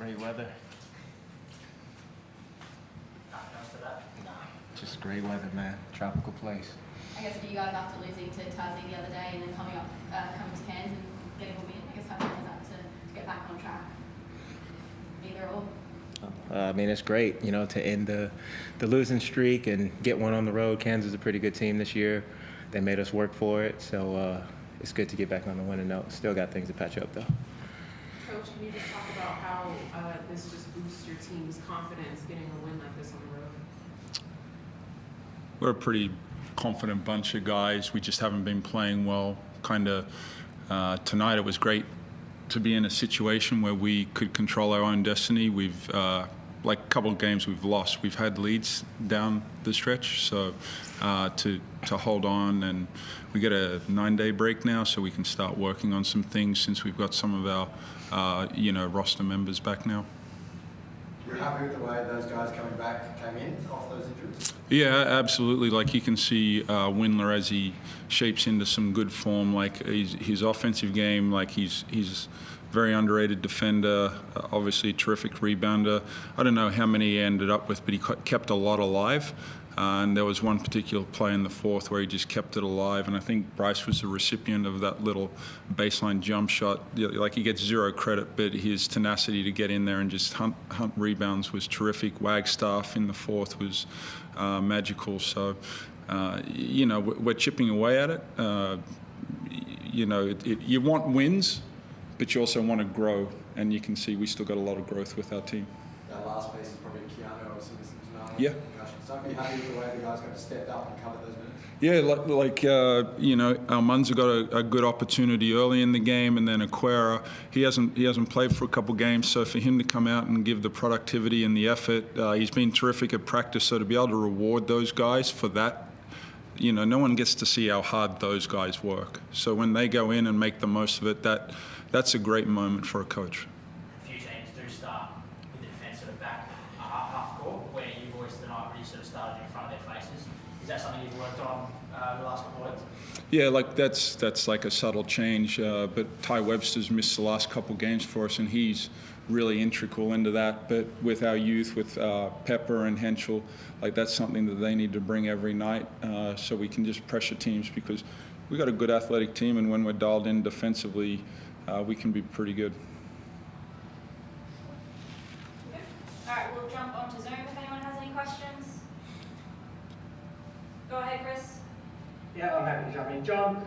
Great weather. Nothing else to that? Nah, just great weather, man. Tropical place. I guess for you guys after losing to Tassie the other day and then coming to Cairns and getting a win, I guess how hard is that to get back on track? Either or? I mean, it's great, to end the losing streak and get one on the road. Kansas is a pretty good team this year. They made us work for it, so it's good to get back on the winning note. Still got things to patch up, though. Coach, can you just talk about how this just boosts your team's confidence getting a win like this on the road? We're a pretty confident bunch of guys. We just haven't been playing well. Tonight it was great to be in a situation where we could control our own destiny. We've like a couple of games we've lost. We've had leads down the stretch, so to hold on, and we get a 9-day break now, so we can start working on some things since we've got some of our roster members back now. You're happy with the way those guys came in off those injuries? Yeah, absolutely. Like you can see Windler as he shapes into some good form. Like his offensive game, like he's very underrated defender, obviously a terrific rebounder. I don't know how many he ended up with, but he kept a lot alive. And there was one particular play in the fourth where he just kept it alive. And I think Bryce was the recipient of that little baseline jump shot. Like he gets zero credit, but his tenacity to get in there and just hunt rebounds was terrific. Wagstaff in the fourth was magical. So, we're chipping away at it. You want wins, but you also want to grow. And you can see we still got a lot of growth with our team. That last piece is probably Keanu, obviously, missing tonight. Yeah. So are you happy with the way the guys have stepped up and covered those minutes? Yeah, Almanza got a good opportunity early in the game, and then Aquera, he hasn't played for a couple games, so for him to come out and give the productivity and the effort, he's been terrific at practice, so to be able to reward those guys for that, no one gets to see how hard those guys work. So when they go in and make the most of it, that's a great moment for a coach. A few teams do start with the defence sort of back half court, where you boys tonight really sort of started in front of their faces. Is that something you've worked on the last couple of weeks? Yeah, like that's like a subtle change, but Ty Webster's missed the last couple games for us, and he's really integral into that. But with our youth, with Pepper and Henschel, like that's something that they need to bring every night, so we can just pressure teams, because we got a good athletic team, and when we're dialed in defensively, we can be pretty good. All right, we'll jump onto Zoom if anyone has any questions. Go ahead, Chris. Yeah, I'm happy to jump in. John,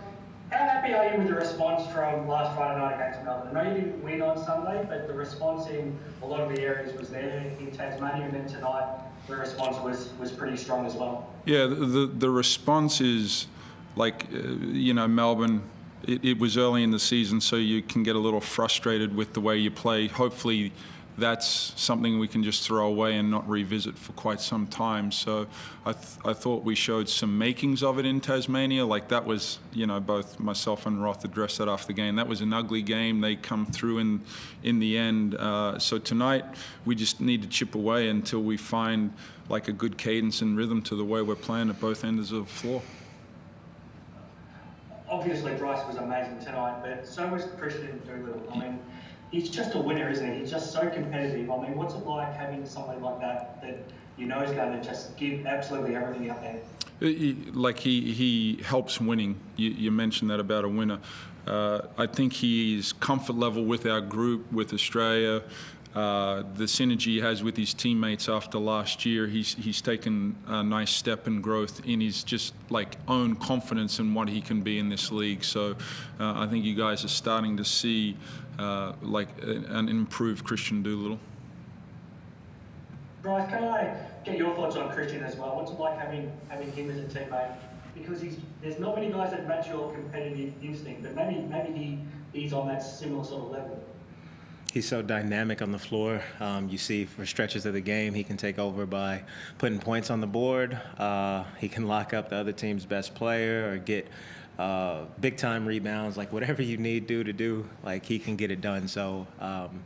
how happy are you with the response from last Friday night against Melbourne? I know you didn't win on Sunday, but the response in a lot of the areas was there in Tasmania, and then tonight the response was pretty strong as well. Yeah, the response is like, Melbourne, it was early in the season, so you can get a little frustrated with the way you play. Hopefully that's something we can just throw away and not revisit for quite some time. So I thought we showed some makings of it in Tasmania. Like that was, both myself and Roth addressed that after the game. That was an ugly game. They come through in the end. So tonight we just need to chip away until we find like a good cadence and rhythm to the way we're playing at both ends of the floor. Obviously Bryce was amazing tonight, but so was Christian Doolittle. I mean, he's just a winner, isn't he? He's just so competitive. I mean, what's it like having somebody like that is going to just give absolutely everything out there? He helps winning. You mentioned that about a winner. I think he's comfort level with our group, with Australia. The synergy he has with his teammates after last year, he's taken a nice step in growth in his just like own confidence in what he can be in this league. So I think you guys are starting to see an improved Christian Doolittle. Bryce, can I get your thoughts on Christian as well? What's it like having him as a teammate? Because there's not many guys that match your competitive instinct, but maybe he's on that similar sort of level. He's so dynamic on the floor. You see for stretches of the game, he can take over by putting points on the board. He can lock up the other team's best player or get big-time rebounds. Like whatever you need to do, like he can get it done. So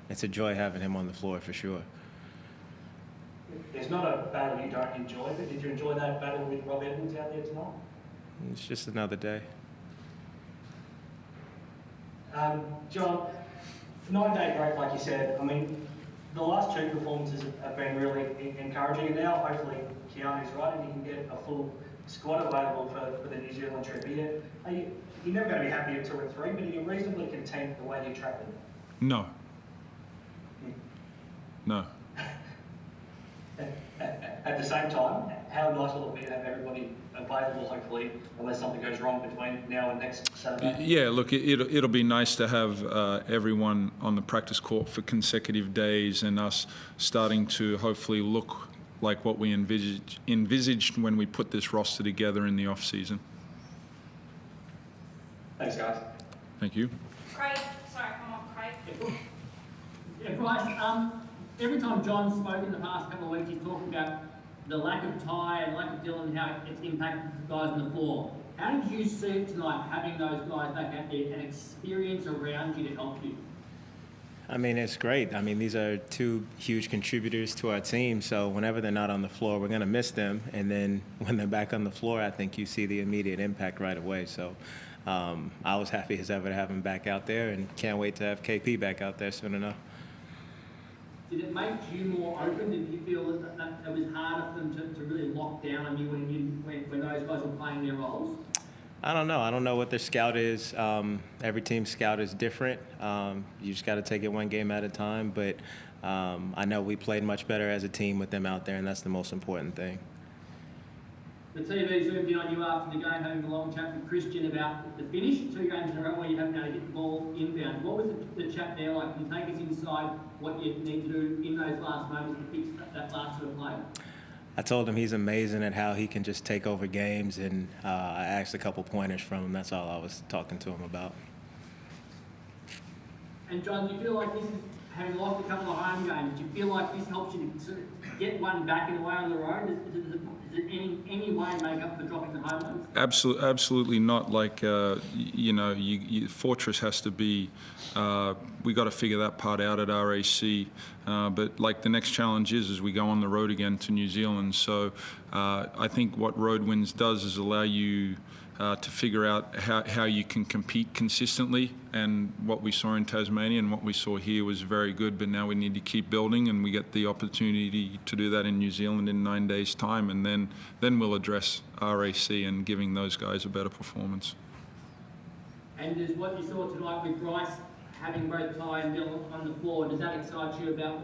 it's a joy having him on the floor for sure. There's not a battle you don't enjoy, but did you enjoy that battle with Rob Edwards out there tonight? It's just another day. John, 9-day break, like you said. I mean, The last two performances have been really encouraging, and now hopefully Keanu's right and he can get a full squad available for the New Zealand trip. You're never going to be happy at 2 and 3, but are you reasonably content the way you tracked it? No. No. At the same time, how nice will it be to have everybody available, hopefully, unless something goes wrong between now and next Saturday? Yeah, look, it'll be nice to have everyone on the practice court for consecutive days and us starting to hopefully look like what we envisaged when we put this roster together in the off-season. Thanks, guys. Thank you. Craig, sorry, come on, Craig. Yeah, Bryce, every time John's spoken in the past couple of weeks, he's talking about the lack of Ty and lack of Dylan, how it's impacted the guys on the floor. How did you see it tonight, having those guys back out there and experience around you to help you? I mean, it's great. I mean, these are two huge contributors to our team, so whenever they're not on the floor, we're going to miss them. And then when they're back on the floor, I think you see the immediate impact right away. So I was happy as ever to have him back out there and can't wait to have KP back out there soon enough. Did it make you more open? Did you feel that it was harder for them to really lock down on you when those guys were playing their roles? I don't know. I don't know what their scout is. Every team's scout is different. You just got to take it one game at a time. But I know we played much better as a team with them out there, and that's the most important thing. The TV zoomed in on you after the game, having a long chat with Christian about the finish. 2 games in a row where you haven't been able to get the ball inbound. What was the chat there like? Can you take us inside what you need to do in those last moments to fix that last sort of play? I told him he's amazing at how he can just take over games, and I asked a couple pointers from him. That's all I was talking to him about. And John, do you feel like this is, having lost a couple of home games, do you feel like this helps you to sort of get one back in a way on the road? Is it any way make up for dropping the home games? Absolutely not. Like, Fortress has to be, we got to figure that part out at RAC. But like the next challenge is we go on the road again to New Zealand. So I think what road wins does is allow you to figure out how you can compete consistently. And what we saw in Tasmania and what we saw here was very good, but now we need to keep building, and we get the opportunity to do that in New Zealand in 9 days' time, and then we'll address RAC and giving those guys a better performance. And does what you saw tonight with Bryce having both Ty and Dylan on the floor, does that excite you about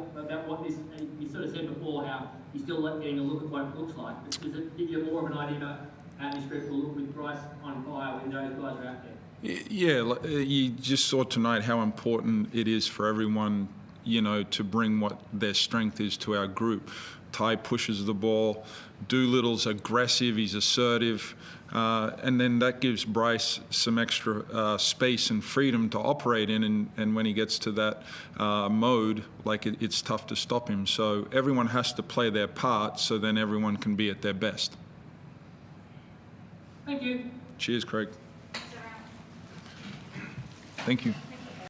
what this, you sort of said before how you're still getting a look at what it looks like? Does it give you more of an idea about how this group will look with Bryce on fire when those guys are out there? Yeah, you just saw tonight how important it is for everyone, to bring what their strength is to our group. Ty pushes the ball, Doolittle's aggressive, he's assertive, and then that gives Bryce some extra space and freedom to operate in, and when he gets to that mode, it's tough to stop him. So everyone has to play their part so then everyone can be at their best. Thank you. Cheers, Craig. Thanks, everyone. Thank you.